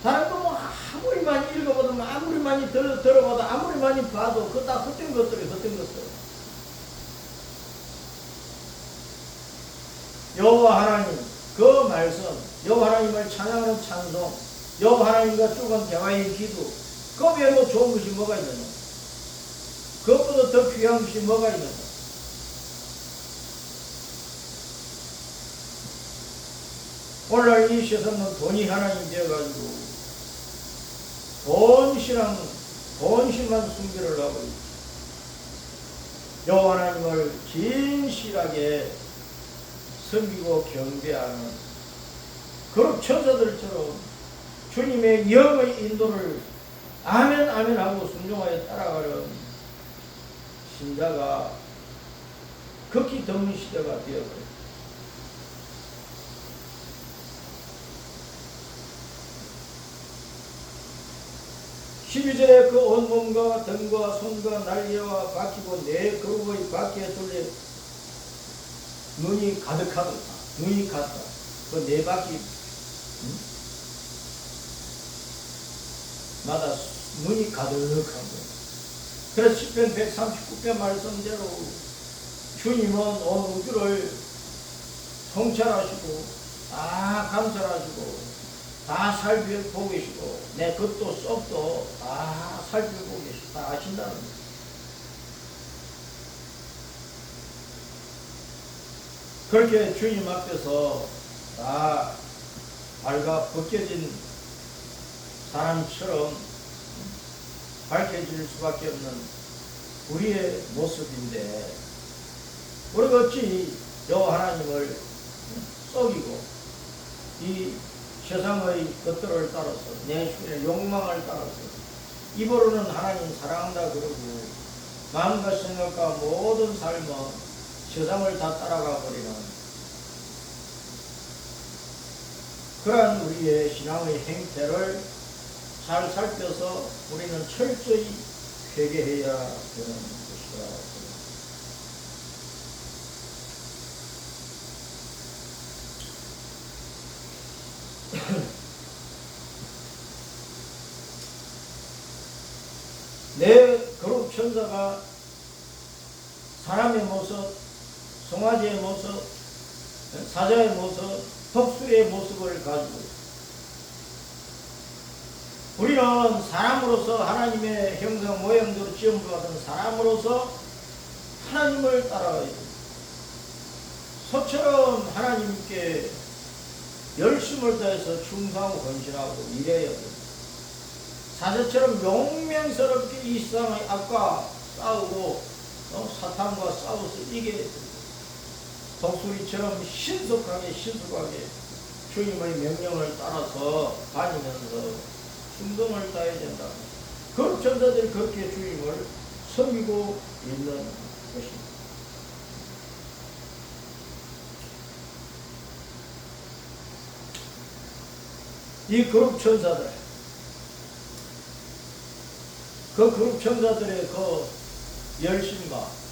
다른 거 뭐 아무리 많이 읽어봐도 아무리 많이 들어봐도 아무리 많이 봐도 그거 다 헛된 것들이에요. 헛된 것들. 여호와 하나님 그 말씀, 여호와 하나님을 찬양하는 찬송, 여호와 하나님과 죽은 대화의 기도, 그 외에도 좋은 것이 뭐가 있느냐? 그것보다 더 귀한 것이 뭐가 있느냐? 오늘날 이 세상은 돈이 하나님 되어가지고 본신만 숭배를 하고 있죠. 여호와 하나님을 진실하게 섬기고 경배하는 그런 천사들처럼 주님의 영의 인도를 아멘 아멘 하고 순종하여 따라가는 신자가 극히 드문 시대가 되어버렸습니다. 12절에 그 온몸과 등과 손과 날개와 바퀴고 네 그룹의 바퀴에 둘려 눈이 가득하다. 눈이 갔다. 그 네 바퀴 마다 눈이 가득한 거예요. 그래서 시편 139편 말씀대로 주님은 온 우주를 통찰하시고 다 감찰하시고 다 살펴보고 계시고 내 겉도 썩도 다 살펴보고 계시고 다 아신다는 거예요. 그렇게 주님 앞에서 다 밝아 벗겨진 사람처럼 밝혀질 수밖에 없는 우리의 모습인데 우리가 어찌 여호와 하나님을 속이고 이 세상의 것들을 따라서 내 주인의 욕망을 따라서 입으로는 하나님 사랑한다 그러고 마음과 생각과 모든 삶은 세상을 다 따라가 버리는 그러한 우리의 신앙의 행태를 잘 살펴서 우리는 철저히 회개해야 되는 것이다. 내 거룩 천사가 사람의 모습, 송아지의 모습, 사자의 모습, 독수리의 모습을 가지고 우리는 사람으로서 하나님의 형상 모양대로 지음받은 사람으로서 하나님을 따라가야 됩니다. 소처럼 하나님께 열심을 다해서 충성하고 헌신하고 일해야 됩니다. 사자처럼 용맹스럽게 이 세상의 악과 싸우고 사탄과 싸워서 이겨야 됩니다. 독수리처럼 신속하게 주님의 명령을 따라서 다니면서 충성을 다해야 된다. 거룩 천사들이 그렇게 주님을 섬기고 있는 것입니다. 이 거룩 천사들, 그 거룩 천사들의 그 열심과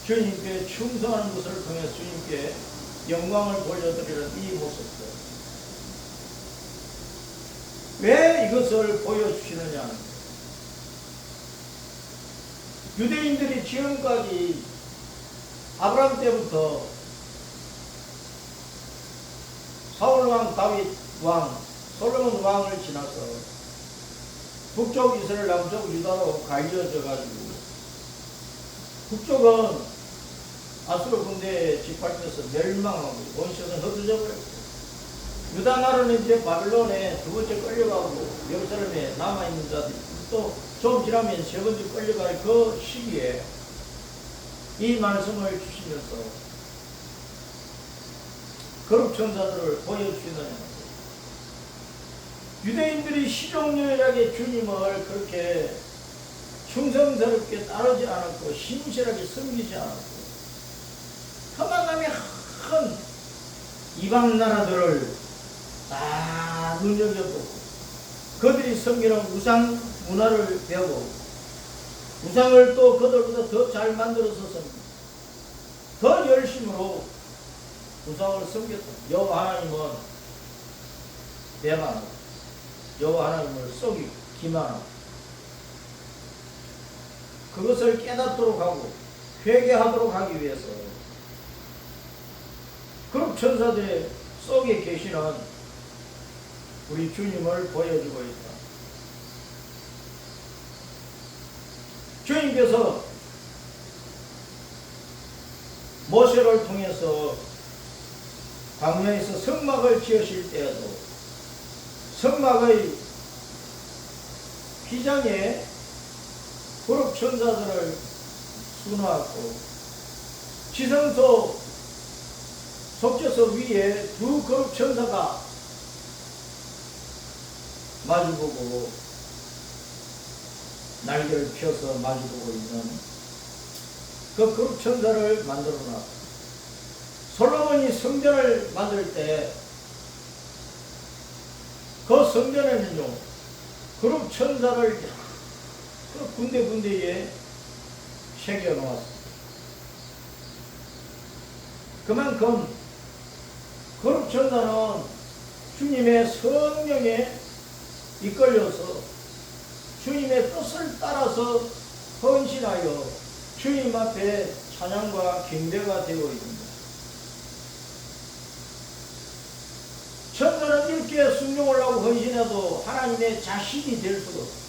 주님께 충성하는 것을 통해 주님께 영광을 돌려드리는 이 모습들, 왜 이것을 보여주시느냐 하는 거예요. 유대인들이 지금까지 아브라함 때부터 사울 왕, 다윗 왕, 솔로몬 왕을 지나서 북쪽 이스라엘, 남쪽 유다로 갈려져 가지고 북쪽은 아수르 군대에 짓밟혀서 멸망하고 원시는 흩어져 버렸고, 유다 나라는 이제 바빌론에 두 번째 끌려가고 예루살렘에 남아있는 자들이 또 좀 지나면 세 번째 끌려갈 그 시기에 이 말씀을 주시면서 거룩 천사들을 보여주시는 유대인들이 시종일하게 주님을 그렇게 충성스럽게 따르지 않았고 신실하게 섬기지 않았고, 하나님의 큰 이방 나라들을 다 눈여겨보고 그들이 섬기는 우상 문화를 배우고 우상을 또 그들보다 더 잘 만들어서 섬기고 더 열심으로 우상을 섬겼다. 여호와 하나님은 배반하고 여호와 하나님을 썩이고 기만하고, 그것을 깨닫도록 하고 회개하도록 하기 위해서 그룹 천사들의 속에 계시는 우리 주님을 보여주고 있다. 주님께서 모세를 통해서 광야에서 성막을 지으실 때에도 성막의 휘장에 그룹 천사들을 수놓았고, 지성소 속죄소 위에 두 그룹 천사가 마주보고 날개를 펴서 마주보고 있는 그 그룹 천사를 만들어 놨고, 솔로몬이 성전을 만들 때 그 성전에는요 그룹 천사를 그 군데군데에 새겨 놓았습니다. 그만큼 그룹 천사는 주님의 성령에 이끌려서 주님의 뜻을 따라서 헌신하여 주님 앞에 찬양과 경배가 되어 있습니다. 천사는 이렇게 순종을 하고 헌신해도 하나님의 자식이 될 수가 없어요.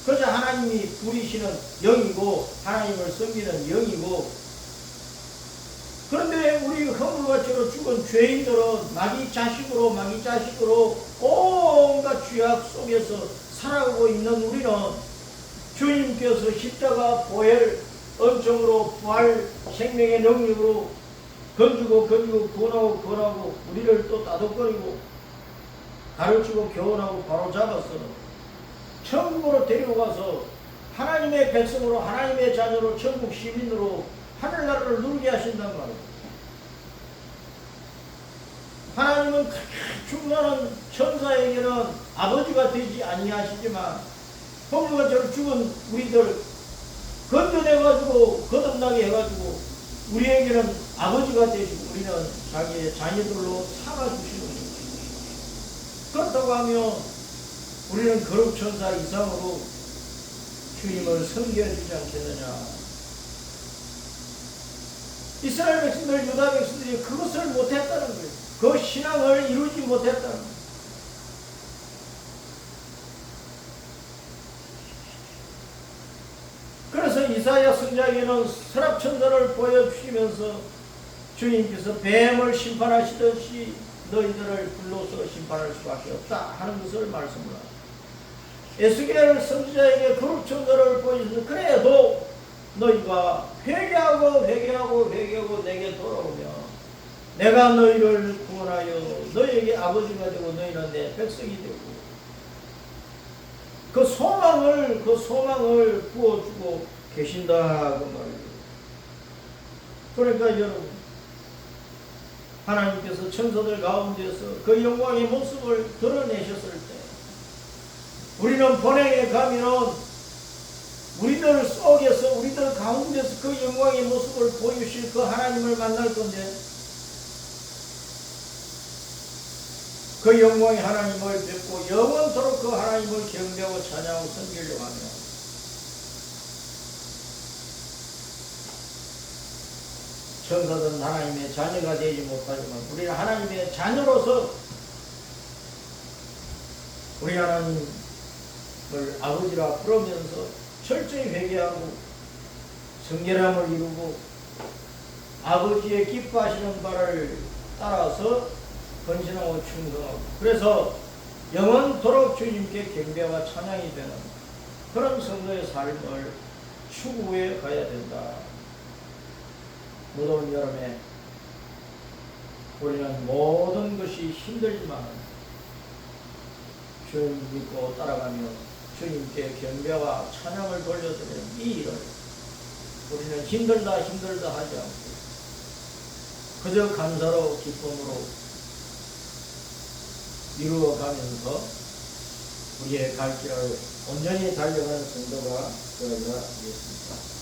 그저 하나님이 부리시는 영이고 하나님을 섬기는 영이고, 그런데 우리 허물과처럼 죽은 죄인들은 마귀 자식으로 온갖 죄악 속에서 살아가고 있는 우리는 주님께서 십자가 보혈 은총으로 부활 생명의 능력으로 건주고 구원하고 우리를 또 따독거리고 가르치고 교훈하고 바로 잡아서 천국으로 데리고 가서 하나님의 백성으로, 하나님의 자녀로, 천국 시민으로 하늘나라를 누리게 하신단 말이에요. 하나님은 크게 충만한 천사에게는 아버지가 되지 아니하시지만 홍유가 저를 죽은 우리들 건져내가지고 거듭나게 해가지고 우리에게는 아버지가 되시고 우리는 자기의 자녀들로 삼아주시는 거예요. 그렇다고 하면 우리는 거룩천사 이상으로 주님을 섬겨야 되지 않겠느냐. 이스라엘 백성들, 유다 백성들이 그것을 못했다는 거예요. 그 신앙을 이루지 못했다는 거예요. 그래서 이사야 선지자에게는 서랍천사를 보여주시면서 주님께서 뱀을 심판하시듯이 너희들을 불러서 심판할 수밖에 없다 하는 것을 말씀을 합니다. 에스겔 선지자에게 거룩천사를 보여주셔서 그래도 너희가 회개하고 내게 돌아오면 내가 너희를 구원하여 너희에게 아버지가 되고 너희는 내 백성이 되고 그 소망을 부어주고 계신다 그 말이에요. 그러니까 여러분 하나님께서 천사들 가운데서 그 영광의 모습을 드러내셨을 때 우리는 본행에 가면 우리들 속에서 우리들 가운데서 그 영광의 모습을 보여주실 그 하나님을 만날 건데 그 영광의 하나님을 뵙고 영원토록 그 하나님을 경배하고 찬양하고 섬기려고 하며 천사들은 하나님의 자녀가 되지 못하지만 우리는 하나님의 자녀로서 우리 하나님을 아버지라 부르면서 철저히 회개하고 성결함을 이루고 아버지의 기뻐하시는 바를 따라서 헌신하고 충성하고 그래서 영원토록 주님께 경배와 찬양이 되는 그런 성도의 삶을 추구해 가야 된다. 무더운 여름에 우리는 모든 것이 힘들지만 주님 믿고 따라가며 주님께 경배와 찬양을 돌려드리는 이 일을 우리는 힘들다 하지 않고 그저 감사로 기쁨으로 이루어가면서 우리의 갈 길을 온전히 달려가는 성도가 되어야 되겠습니다.